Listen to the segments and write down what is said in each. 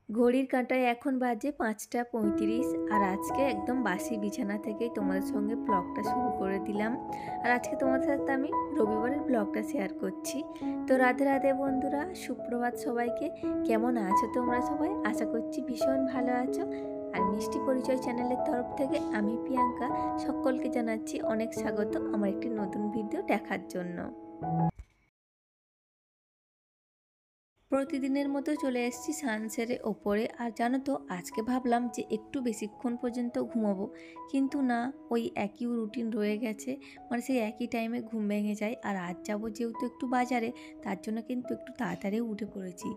ঘড়ির কাঁটায় এখন বাজে 5টা 35 আর আজকে একদম বাসি বিছানা থেকেই তোমাদের সঙ্গে ব্লগটা শুরু করে দিলাম। আর আজকে তোমাদের সাথে আমি রবিবারের ব্লগটা শেয়ার করছি। তো রাধে রাধে বন্ধুরা, সুপ্রভাত সবাইকে। কেমন আছো তোমরা সবাই? আশা করছি ভীষণ ভালো আছো। আর মিষ্টি পরিচয় চ্যানেলের তরফ থেকে আমি প্রিয়াঙ্কা সকলকে জানাচ্ছি অনেক স্বাগত আমার একটি নতুন ভিডিও দেখার জন্য। প্রতিদিনের মতো চলে এসেছি সানসেটের ওপরে। আর জানো তো, আজকে ভাবলাম যে একটু বেশিক্ষণ পর্যন্ত ঘুমাবো, কিন্তু না, ওই একই রুটিন রয়ে গেছে, মানে সেই একই টাইমে ঘুম ভেঙে যায়। আর আজ যাবো যেহেতু একটু বাজারে, তার জন্য কিন্তু একটু তাড়াতাড়ি উঠে পড়েছি,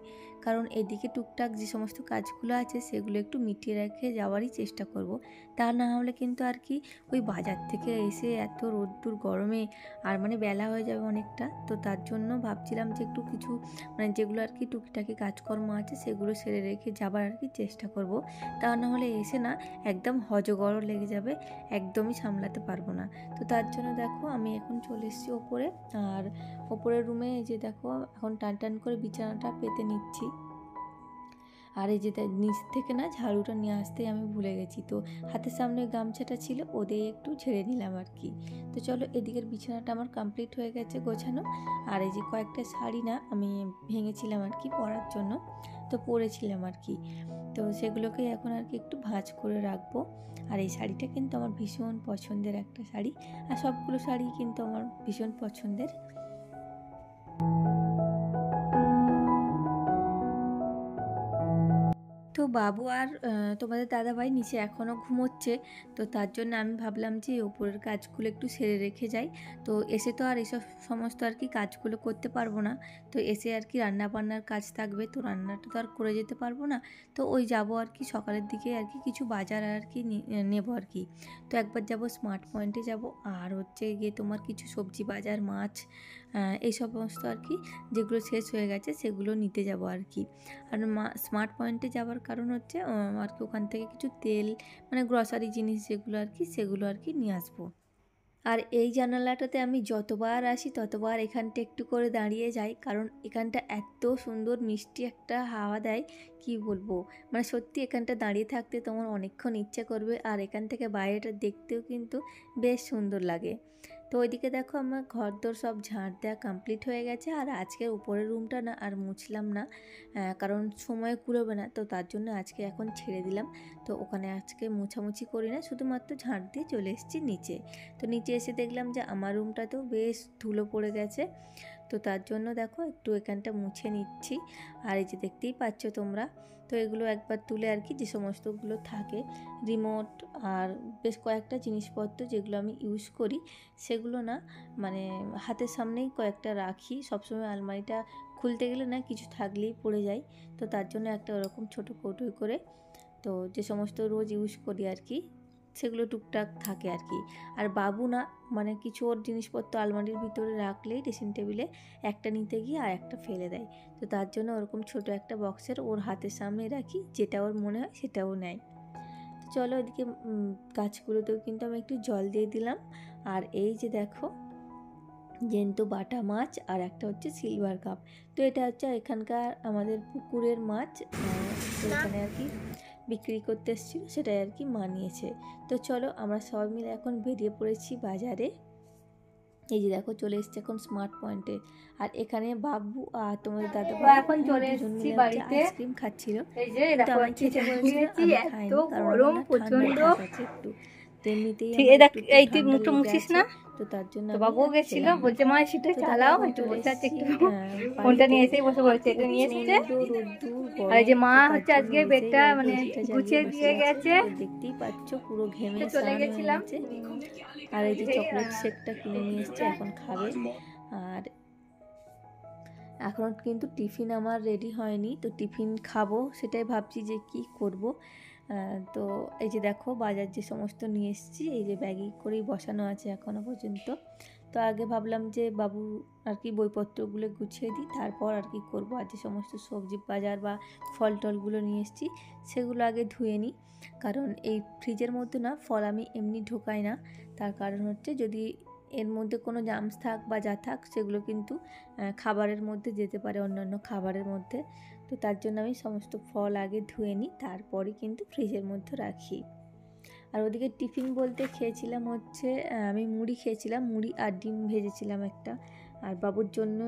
কারণ এদিকে টুকটাক যে সমস্ত কাজগুলো আছে সেগুলো একটু মিটিয়ে রেখে যাওয়ারই চেষ্টা করব। তা না হলে কিন্তু আর কি ওই বাজার থেকে এসে এত রোদ্দুর গরমে আর মানে বেলা হয়ে যাবে অনেকটা। তো তার জন্য ভাবছিলাম যে একটু কিছু মানে যেগুলো আর কি টুকিটাকি কাজকর্ম আছে সেগুলো সেরে রেখে যাবার আর কি চেষ্টা করব। তা না হলে এসে না একদম হজগড় লেগে যাবে, একদমই সামলাতে পারবো না। তো তার জন্য দেখো আমি এখন চলে এসেছি ওপরে। আর ওপরের রুমে এই যে দেখো এখন টান টান করে বিছানাটা পেতে নিচ্ছি। আর এই যে নিচ থেকে না ঝাড়ুটা নিয়ে আসতেই আমি ভুলে গেছি, তো হাতের সামনে গামছাটা ছিল ওদের একটু ঝেড়ে নিলাম আর কি। তো চলো, এদিকের বিছানাটা আমার কমপ্লিট হয়ে গেছে গোছানো। আর এই যে কয়েকটা শাড়ি না আমি ভেঙেছিলাম আর কি পরার জন্য, তো পরেছিলাম আর কি, তো সেগুলোকে এখন আর কি একটু ভাঁজ করে রাখবো। আর এই শাড়িটা কিন্তু আমার ভীষণ পছন্দের একটা শাড়ি, আর সবগুলো শাড়ি কিন্তু আমার ভীষণ পছন্দের। তো বাবু আর তোমাদের দাদাভাই নিচে এখনও ঘুমোচ্ছে, তো তার জন্য আমি ভাবলাম যে ওপরের কাজগুলো একটু সেরে রেখে যাই। তো এসে তো আর এসব সমস্ত আর কি কাজগুলো করতে পারবো না, তো এসে আর কি রান্না বান্নার কাজ থাকবে, তো রান্নাটা তো আর করে যেতে পারবো না। তো ওই যাব আর কি সকালের দিকে আর কি কিছু বাজার আর কি নেবো আর কি। তো একবার যাব স্মার্ট পয়েন্টে যাব, আর হচ্ছে গিয়ে তোমার কিছু সবজি বাজার, মাছ, এই সমস্ত আর কি যেগুলো শেষ হয়ে গেছে সেগুলো নিতে যাব আর কি। আর স্মার্ট পয়েন্টে যাওয়ার কারণ হচ্ছে আর কি ওখান থেকে কিছু তেল মানে গ্রসারি জিনিস যেগুলো আর কি সেগুলো আর কি নিয়ে আসবো। আর এই জানালাটাতে আমি যতবার আসি ততবার এখানটা একটু করে দাঁড়িয়ে যাই, কারণ এখানটা এত সুন্দর মিষ্টি একটা হাওয়া দেয়, কি বলবো। মানে সত্যি এখানটা দাঁড়িয়ে থাকতে তোমার অনেকক্ষণ ইচ্ছে করবে, আর এখান থেকে বাইরেটা দেখতেও কিন্তু বেশ সুন্দর লাগে। তো ওইদিকে দেখো আমার ঘরদোর সব ঝাঁট দেওয়া কমপ্লিট হয়ে গেছে। আর আজকের উপরের রুমটা না আর মুছলাম না, কারণ সময় কুলোবে না, তো তার জন্য আজকে এখন ছেড়ে দিলাম। তো ওখানে আজকে মোছামুছি করি না, শুধুমাত্র ঝাঁট দিয়ে চলে এসেছি নিচে। তো নিচে এসে দেখলাম যে আমার রুমটাতেও বেশ ধুলো পড়ে গেছে, তো তার জন্য দেখো একটু এখানটা মুছে নিচ্ছি। আর এই যে দেখতেই পাচ্ছ তোমরা, তো এগুলো একবার তুলে আর কি যে সমস্তগুলো থাকে রিমোট আর বেশ কয়েকটা জিনিসপত্র যেগুলো আমি ইউজ করি সেগুলো না মানে হাতের সামনেই কয়েকটা রাখি। সবসময় আলমারিটা খুলতে গেলে না কিছু থাকলেই পড়ে যায়, তো তার জন্য একটা ওরকম ছোটো কৌটোই করে, তো যে সমস্ত রোজ ইউজ করি আর কি সেগুলো টুকটাক থাকে আর কি। আর বাবু না মানে কিছু ওর জিনিসপত্র আলমারির ভিতরে রাখলেই ড্রেসিং টেবিলে একটা নিতে গিয়ে আর একটা ফেলে দেয়, তো তার জন্য ওরকম ছোট একটা বক্সের ওর হাতের সামনে রাখি, যেটা ওর মনে হয় সেটাও নেয়। তো চলো ওইদিকে গাছগুলোতেও কিন্তু আমি একটু জল দিয়ে দিলাম। আর এই যে দেখো জ্যান্ত বাটা মাছ আর একটা হচ্ছে সিলভার কাপ, তো এটা হচ্ছে এখানকার আমাদের পুকুরের মাছ, এখানে আর কি বিক্রি করতে এসেছিল, সেটাই আর কি মানিয়েছে। তো চলো আমরা সবাই মিলে এখন বেরিয়ে পড়েছি বাজারে। এই যে দেখো চলে এসেছে এখন স্মার্ট পয়েন্টে। আর এখানে বাবু আর তোমাদের দাদা এখন চলে এসেছি বাড়িতে, আইসক্রিম খাচ্ছিল, এই যে দেখো খেতে বসেছি, এত গরম প্রচন্ড একটু এমনিতেই এই তুই মুখটা মুছিস না, তো তার জন্য তো বাবুও গেছিল, বলছে মা সেটা চালাও, একটু বসে আছে, একটু ফোনটা নিয়ে এসেই বসে বলছে, এটা নিয়ে এসেছে। আর এই যে মা হচ্ছে আজকে বেডটা মানে গুছিয়ে দিয়ে গেছে, দেখতেই পাচ্ছ পুরো ঘেমে চলে গেছিলাম। আর এই যে চকলেট শেকটা কিনে নিয়ে এসছে, এখন খাবে। আর এখন কিন্তু টিফিন আমার রেডি হয়নি, তো টিফিন খাবো সেটাই ভাবছি যে কি করব। তো এই যে দেখো বাজার যে সমস্ত নিয়ে এসেছি এই যে ব্যাগে করেই বসানো আছে এখনও পর্যন্ত। তো আগে ভাবলাম যে বাবু আর কি বইপত্রগুলো গুছিয়ে দিই, তারপর আর কি করবো। আর যে সমস্ত সবজি বাজার বা ফল টলগুলো নিয়ে এসেছি সেগুলো আগে ধুয়ে নিই, কারণ এই ফ্রিজের মধ্যে না ফল আমি এমনি ঢোকাই না। তার কারণ হচ্ছে যদি এর মধ্যে কোনো জামস থাক বা যা থাক সেগুলো কিন্তু খাবারের মধ্যে যেতে পারে, অন্যান্য খাবারের মধ্যে। তো তার জন্য আমি সমস্ত ফল আগে ধুয়ে নিই, তারপরে কিন্তু ফ্রিজের মধ্যে রাখি। আর ওদিকে টিফিন বলতে খেয়েছিলাম হচ্ছে আমি মুড়ি খেয়েছিলাম, মুড়ি আর ডিম ভেজেছিলাম একটা, আর বাবুর জন্য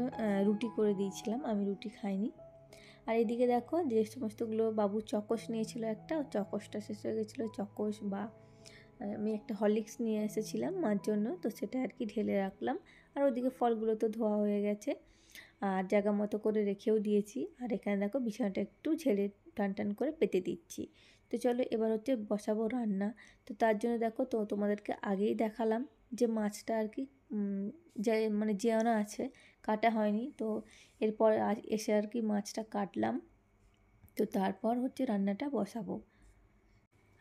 রুটি করে দিয়েছিলাম, আমি রুটি খাইনি। আর এদিকে দেখো যে সমস্তগুলো বাবু চকোস নিয়েছিল, একটা চকোসটা শেষ হয়ে গেছিলো, চকোস বা আমি একটা হরলিক্স নিয়ে এসেছিলাম মার জন্য, তো সেটা আর কি ঢেলে রাখলাম। আর ওদিকে ফলগুলো তো ধোয়া হয়ে গেছে আর জায়গা মতো করে রেখেও দিয়েছি। আর এখানে দেখো বিছানাটা একটু ঝেড়ে টান টান করে পেতে দিচ্ছি। তো চলো এবার হচ্ছে বসাবো রান্না। তো তার জন্য দেখো, তো তোমাদেরকে আগেই দেখালাম যে মাছটা আর কি যে মানে যেওনা আছে, কাটা হয়নি। তো এরপর এসে আর কি মাছটা কাটলাম, তো তারপর হচ্ছে রান্নাটা বসাবো।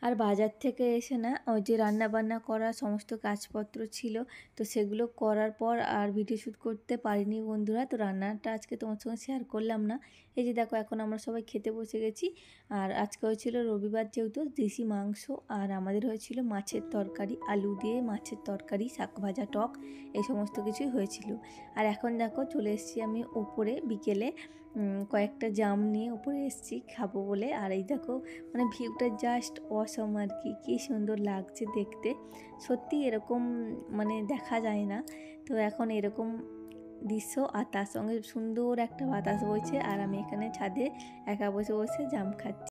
আর বাজার থেকে এসে না ওই যে রান্না বান্না করা সমস্ত কাজপত্র ছিল, তো সেগুলো করার পর আর ভিডিও শ্যুট করতে পারিনি বন্ধুরা। তো রান্নাটা আজকে তোমার সঙ্গে শেয়ার করলাম না। এই যে দেখো এখন আমরা সবাই খেতে বসে গেছি। আর আজকে হয়েছিল রবিবার, যেহেতু দেশি মাংস, আর আমাদের হয়েছিল মাছের তরকারি, আলু দিয়ে মাছের তরকারি, শাক ভাজা, টক, এই সমস্ত কিছুই হয়েছিল। আর এখন দেখো চলে এসেছি আমি ওপরে বিকেলে, কয়েকটা জাম নিয়ে উপরে এসেছি খাবো বলে। আর এই দেখো মানে ভিউটা জাস্ট অসম আর কি, কী সুন্দর লাগছে দেখতে। সত্যি এরকম মানে দেখা যায় না। তো এখন এরকম দৃশ্য, আর তার সঙ্গে সুন্দর একটা বাতাস বইছে, আর আমি এখানে ছাদে একা বসে বসে জাম খাচ্ছি।